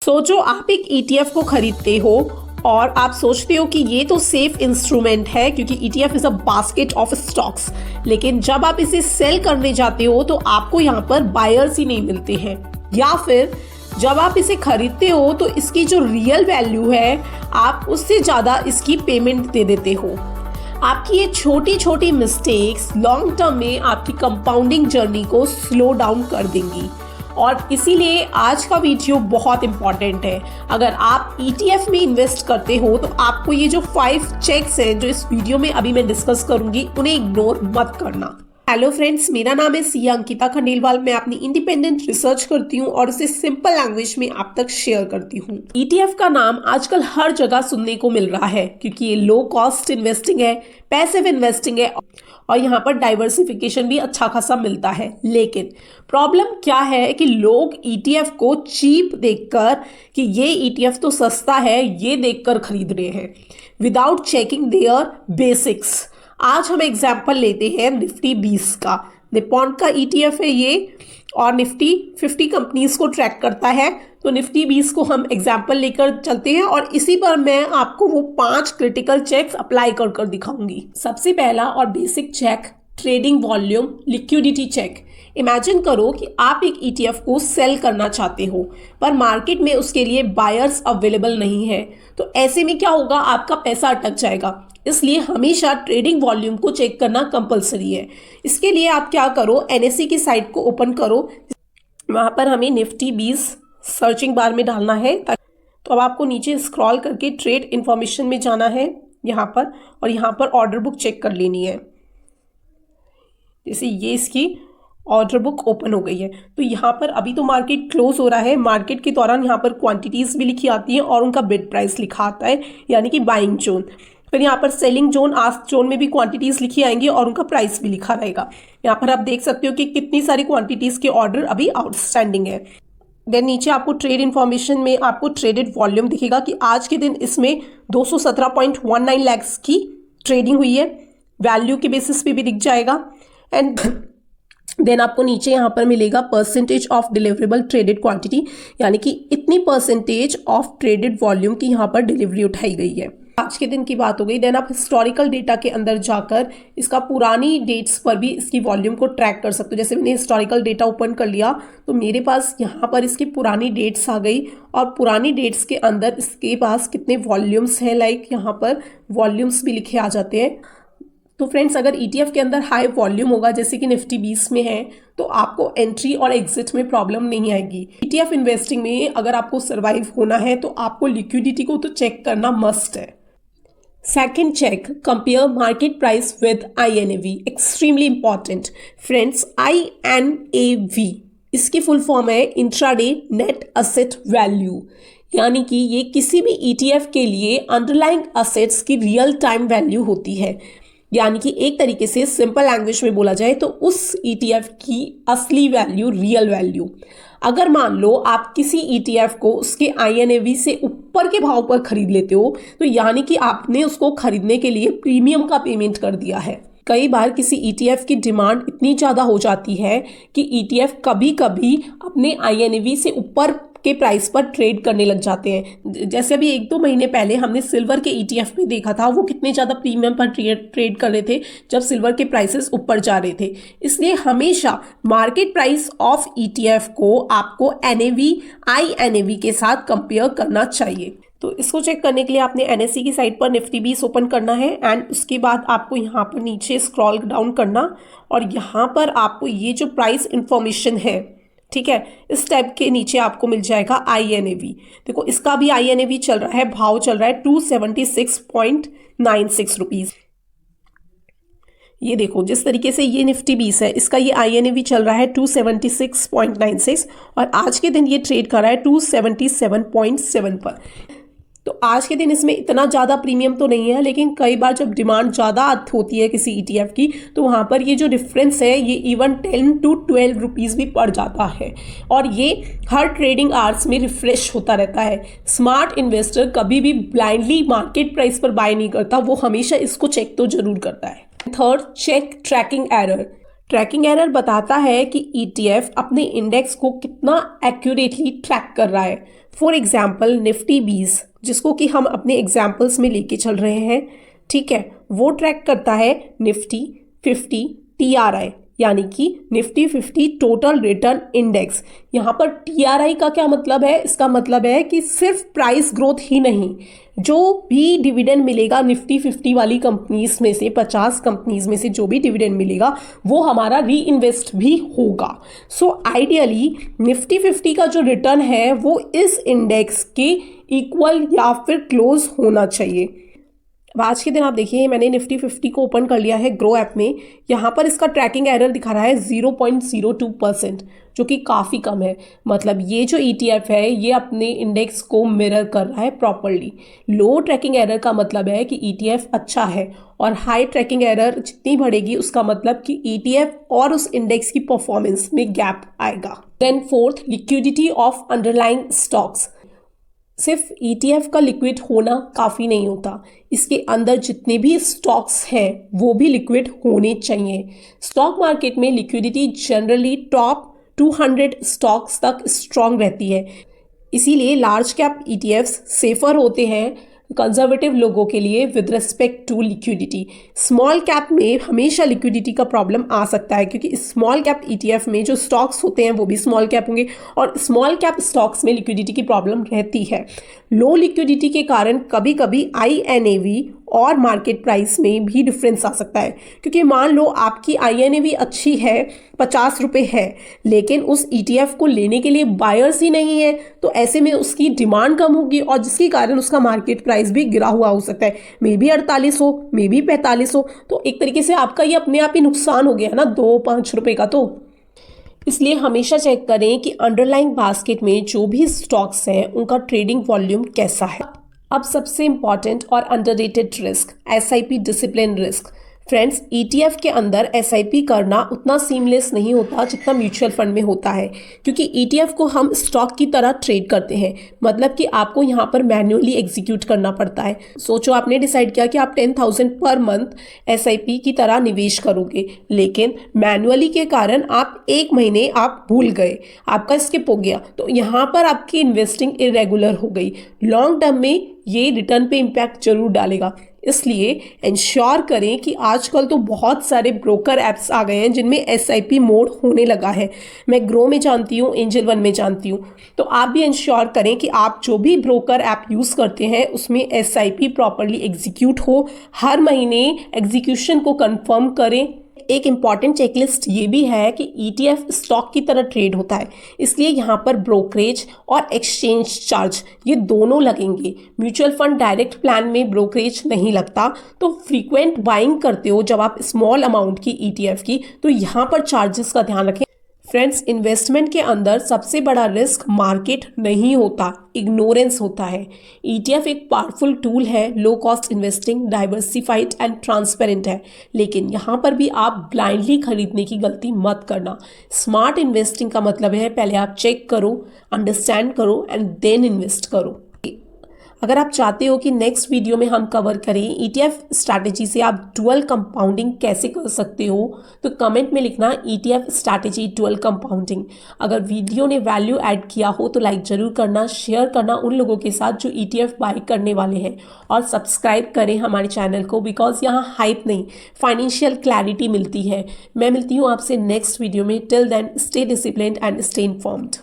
सोचो आप एक ETF को खरीदते हो और आप सोचते हो कि ये तो सेफ इंस्ट्रूमेंट है क्योंकि ETF is a basket of stocks, लेकिन जब आप इसे सेल करने जाते हो तो आपको यहाँ पर बायर्स ही नहीं मिलते हैं, या फिर जब आप इसे खरीदते हो तो इसकी जो रियल वैल्यू है आप उससे ज़्यादा इसकी पेमेंट दे देते हो। आपकी ये छोटी छोटी मिस्टेक्स लॉन्ग टर्म में आपकी कंपाउंडिंग जर्नी को स्लो डाउन कर देंगी, और इसीलिए आज का वीडियो बहुत इंपॉर्टेंट है। अगर आप ETF में इन्वेस्ट करते हो तो आपको ये जो 5 चेक्स हैं जो इस वीडियो में अभी मैं डिस्कस करूंगी उन्हें इग्नोर मत करना। हेलो फ्रेंड्स, मेरा नाम है सिया अंकिता खंडेलवाल। मैं अपनी इंडिपेंडेंट रिसर्च करती हूँ और उसे सिंपल लैंग्वेज में आप तक शेयर करती हूँ। ETF का नाम आजकल हर जगह सुनने को मिल रहा है क्योंकि ये लो कॉस्ट इन्वेस्टिंग है, पैसिव इन्वेस्टिंग है और यहाँ पर डाइवर्सिफिकेशन भी अच्छा खासा मिलता है। लेकिन प्रॉब्लम क्या है कि लोग ETF को चीप देखकर कि ये ETF तो सस्ता है ये देखकर खरीद रहे हैं विदाउट चेकिंग देयर बेसिक्स। आज हम एग्जाम्पल लेते हैं निफ्टी 20 का। निपॉन का ETF है ये और निफ्टी 50 कंपनीज को ट्रैक करता है, तो निफ्टी 20 को हम एग्जाम्पल लेकर चलते हैं और इसी पर मैं आपको वो 5 क्रिटिकल चेक्स अप्लाई कर कर दिखाऊंगी। सबसे पहला और basic check, trading volume liquidity check. Imagine करो कि आप एक ETF को सेल करना चाहते हो पर मार्केट में उसके लिए बायर्स अवेलेबल नहीं है, तो ऐसे में क्या होगा, आपका पैसा अटक जाएगा। इसलिए हमेशा ट्रेडिंग वॉल्यूम को चेक करना कंपलसरी है। इसके लिए आप क्या करो, NSE की साइट को ओपन करो, वहां पर हमें निफ्टी 20 सर्चिंग बार में डालना है। तो अब आपको नीचे स्क्रॉल करके ट्रेड इंफॉर्मेशन में जाना है यहाँ पर, और यहाँ पर ऑर्डर बुक चेक कर लेनी है। जैसे ये इसकी ऑर्डर बुक ओपन हो गई है, तो यहाँ पर अभी तो मार्केट क्लोज हो रहा है। मार्केट के दौरान यहाँ पर क्वांटिटीज भी लिखी आती है और उनका बिड प्राइस लिखा आता है, यानी कि बाइंग जोन। फिर यहाँ पर सेलिंग जोन, आस्क जोन में भी क्वांटिटीज लिखी आएंगी और उनका प्राइस भी लिखा रहेगा। यहाँ पर आप देख सकते हो कि कितनी सारी क्वांटिटीज के ऑर्डर अभी आउटस्टैंडिंग है। देन नीचे आपको ट्रेड इन्फॉर्मेशन में आपको ट्रेडेड वॉल्यूम दिखेगा कि आज के दिन इसमें 217.19 लाख की ट्रेडिंग हुई है, वैल्यू के बेसिस पे भी दिख जाएगा। एंड देन आपको नीचे यहाँ पर मिलेगा percentage of deliverable traded quantity, यानी कि इतनी परसेंटेज ऑफ ट्रेडेड वॉल्यूम की यहाँ पर डिलीवरी उठाई गई है। आज के दिन की बात हो गई। देन आप हिस्टोरिकल डेटा के अंदर जाकर इसका पुरानी डेट्स पर भी इसकी वॉल्यूम को ट्रैक कर सकते हो। जैसे मैंने हिस्टोरिकल डेटा ओपन कर लिया तो मेरे पास यहाँ पर इसकी पुरानी डेट्स आ गई और पुरानी डेट्स के अंदर इसके पास कितने वॉल्यूम्स हैं, लाइक यहाँ पर वॉल्यूम्स भी लिखे आ जाते हैं। तो फ्रेंड्स, अगर ETF के अंदर हाई वॉल्यूम होगा जैसे कि निफ्टी 20 में है तो आपको एंट्री और एग्जिट में प्रॉब्लम नहीं आएगी। ETF इन्वेस्टिंग में अगर आपको सर्वाइव होना है तो आपको लिक्विडिटी को तो चेक करना मस्ट है। Second check, compare market price with INAV। Extremely important friends, INAV इसकी फुल फॉर्म है इंट्राडे नेट असेट वैल्यू, यानी कि ये किसी भी ETF के लिए अंडरलाइंग असेट्स की रियल टाइम वैल्यू होती है। यानी कि एक तरीके से सिंपल लैंग्वेज में बोला जाए तो उस ETF की असली वैल्यू, रियल वैल्यू। अगर मान लो आप किसी ETF को उसके INAV से ऊपर के भाव पर खरीद लेते हो तो यानी कि आपने उसको खरीदने के लिए प्रीमियम का पेमेंट कर दिया है। कई बार किसी ETF की डिमांड इतनी ज़्यादा हो जाती है कि ETF कभी कभी अपने INAV से ऊपर के प्राइस पर ट्रेड करने लग जाते हैं। जैसे अभी 1-2 महीने पहले हमने सिल्वर के ETF में देखा था, वो कितने ज़्यादा प्रीमियम पर ट्रेड कर रहे थे जब सिल्वर के प्राइसेस ऊपर जा रहे थे। इसलिए हमेशा मार्केट प्राइस ऑफ ETF को आपको INAV के साथ कंपेयर करना चाहिए। तो इसको चेक करने के लिए आपने NSE की साइट पर निफ्टी 20 ओपन करना है एंड उसके बाद आपको यहाँ पर नीचे स्क्रॉल डाउन करना और यहाँ पर आपको ये जो प्राइस इंफॉर्मेशन है, ठीक है, इस टैब के नीचे आपको मिल जाएगा INAV। देखो इसका भी INAV चल रहा है, भाव चल रहा है 276.96 रुपीज। ये देखो जिस तरीके से ये निफ्टी 20 है इसका ये INAV चल रहा है 276.96 और आज के दिन ये ट्रेड कर रहा है 277.7 पर। तो आज के दिन इसमें इतना ज़्यादा प्रीमियम तो नहीं है, लेकिन कई बार जब डिमांड ज़्यादा होती है किसी ETF की तो वहाँ पर ये जो डिफरेंस है ये इवन 10 to 12 रुपीज़ भी पड़ जाता है और ये हर ट्रेडिंग आवर्स में रिफ्रेश होता रहता है। स्मार्ट इन्वेस्टर कभी भी ब्लाइंडली मार्केट प्राइस पर बाय नहीं करता, वो हमेशा इसको चेक तो जरूर करता है। Third check, tracking error. Tracking error बताता है कि ETF अपने इंडेक्स को कितना एक्यूरेटली ट्रैक कर रहा है। फॉर एग्जाम्पल निफ्टी 20 जिसको कि हम अपने एग्जाम्पल्स में लेके चल रहे हैं, ठीक है, वो ट्रैक करता है निफ्टी 50 TRI यानी कि निफ्टी 50 टोटल रिटर्न इंडेक्स। यहाँ पर TRI का क्या मतलब है? इसका मतलब है कि सिर्फ प्राइस ग्रोथ ही नहीं, जो भी डिविडेंड मिलेगा निफ्टी 50 वाली कंपनीज में से, 50 कंपनीज में से जो भी डिविडेंड मिलेगा वो हमारा री इन्वेस्ट भी होगा। सो आइडियली निफ्टी 50 का जो रिटर्न है वो इस इंडेक्स के इक्वल या फिर क्लोज होना चाहिए। अब आज के दिन आप देखिए मैंने निफ्टी 50 को ओपन कर लिया है ग्रो ऐप में। यहाँ पर इसका ट्रैकिंग एरर दिखा रहा है 0.02%, जो कि काफ़ी कम है। मतलब ये जो ETF है ये अपने इंडेक्स को मिरर कर रहा है प्रॉपरली। लो ट्रैकिंग एरर का मतलब है कि ETF अच्छा है, और हाई ट्रैकिंग एरर जितनी बढ़ेगी उसका मतलब कि ETF और उस इंडेक्स की परफॉर्मेंस में गैप आएगा। Then fourth, liquidity of underlying stocks. सिर्फ ETF का लिक्विड होना काफ़ी नहीं होता, इसके अंदर जितने भी स्टॉक्स हैं वो भी लिक्विड होने चाहिए। स्टॉक मार्केट में लिक्विडिटी जनरली टॉप 200 स्टॉक्स तक स्ट्रांग रहती है, इसीलिए लार्ज कैप ETFs सेफर होते हैं कंजर्वेटिव लोगों के लिए with respect to liquidity. Small cap में हमेशा लिक्विडिटी का प्रॉब्लम आ सकता है, क्योंकि स्मॉल कैप ETF में जो स्टॉक्स होते हैं वो भी स्मॉल कैप होंगे, और स्मॉल कैप स्टॉक्स में लिक्विडिटी की प्रॉब्लम रहती है। लो लिक्विडिटी के कारण कभी कभी INAV और मार्केट प्राइस में भी डिफरेंस आ सकता है, क्योंकि मान लो आपकी INAV अच्छी है, 50 रुपये है, लेकिन उस ETF को लेने के लिए बायर्स ही नहीं है, तो ऐसे में उसकी डिमांड कम होगी और जिसके कारण उसका मार्केट प्राइस भी गिरा हुआ हो सकता है। मे बी 48 हो, मे बी 45 हो, तो एक तरीके से आपका ये अपने आप ही नुकसान हो गया ना 2-5 रुपये का। तो इसलिए हमेशा चेक करें कि अंडरलाइंग बास्केट में जो भी स्टॉक्स हैं उनका ट्रेडिंग वॉल्यूम कैसा है। अब सबसे इंपॉर्टेंट और underrated risk, SIP discipline risk. Friends, ETF के अंदर SIP करना उतना सीमलेस नहीं होता जितना म्यूचुअल फंड में होता है, क्योंकि ETF को हम स्टॉक की तरह ट्रेड करते हैं। मतलब कि आपको यहाँ पर मैन्युअली एग्जीक्यूट करना पड़ता है। सोचो आपने डिसाइड किया कि आप 10,000 पर मंथ SIP की तरह निवेश करोगे, लेकिन मैन्युअली के कारण आप 1 महीने आप भूल गए, आपका स्किप हो गया, तो यहाँ पर आपकी इन्वेस्टिंग इरेगुलर हो गई। लॉन्ग टर्म में ये रिटर्न पे इम्पैक्ट जरूर डालेगा। इसलिए इंश्योर करें कि आजकल तो बहुत सारे ब्रोकर ऐप्स आ गए हैं जिनमें SIP मोड होने लगा है। मैं ग्रो में जानती हूँ, एंजल वन में जानती हूँ, तो आप भी इंश्योर करें कि आप जो भी ब्रोकर ऐप यूज़ करते हैं उसमें SIP प्रॉपरली एग्जीक्यूट हो। हर महीने एग्जीक्यूशन को कंफर्म करें। एक इम्पॉर्टेंट चेकलिस्ट ये भी है कि ETF स्टॉक की तरह ट्रेड होता है, इसलिए यहाँ पर ब्रोकरेज और एक्सचेंज चार्ज ये दोनों लगेंगे। म्यूचुअल फंड डायरेक्ट प्लान में ब्रोकरेज नहीं लगता, तो फ्रीक्वेंट बाइंग करते हो जब आप स्मॉल अमाउंट की ETF की, तो यहाँ पर चार्जेस का ध्यान रखें। फ्रेंड्स, इन्वेस्टमेंट के अंदर सबसे बड़ा रिस्क मार्केट नहीं होता, इग्नोरेंस होता है। ETF एक पावरफुल टूल है, low cost investing, diversified and transparent है, लेकिन यहाँ पर भी आप ब्लाइंडली खरीदने की गलती मत करना। स्मार्ट इन्वेस्टिंग का मतलब है पहले आप चेक करो, अंडरस्टैंड करो एंड देन इन्वेस्ट करो। अगर आप चाहते हो कि नेक्स्ट वीडियो में हम कवर करें ETF स्ट्रैटेजी से आप डुअल कंपाउंडिंग कैसे कर सकते हो, तो कमेंट में लिखना ETF स्ट्रैटेजी डुअल कंपाउंडिंग। अगर वीडियो ने वैल्यू ऐड किया हो तो लाइक जरूर करना, शेयर करना उन लोगों के साथ जो ETF बाय करने वाले हैं, और सब्सक्राइब करें हमारे चैनल को, बिकॉज यहाँ हाइप नहीं, फाइनेंशियल क्लैरिटी मिलती है। मैं मिलती हूँ आपसे नेक्स्ट वीडियो में। Till then stay disciplined and stay informed.